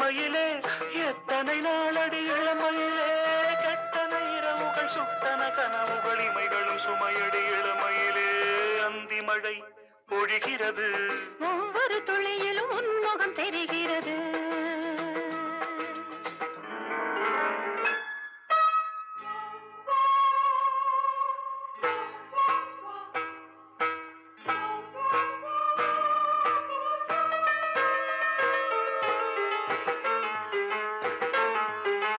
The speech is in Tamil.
இளமையிலே எத்தனை நாளடி இளமையிலே கெட்டன இரவுகள் சுட்டன கனவுகள் இமைகளும் சுமையடி இளமையிலே அந்தி மழை பொழிகிறது ஒவ்வொரு துளியிலும் உன்முகம் தெரிகிறது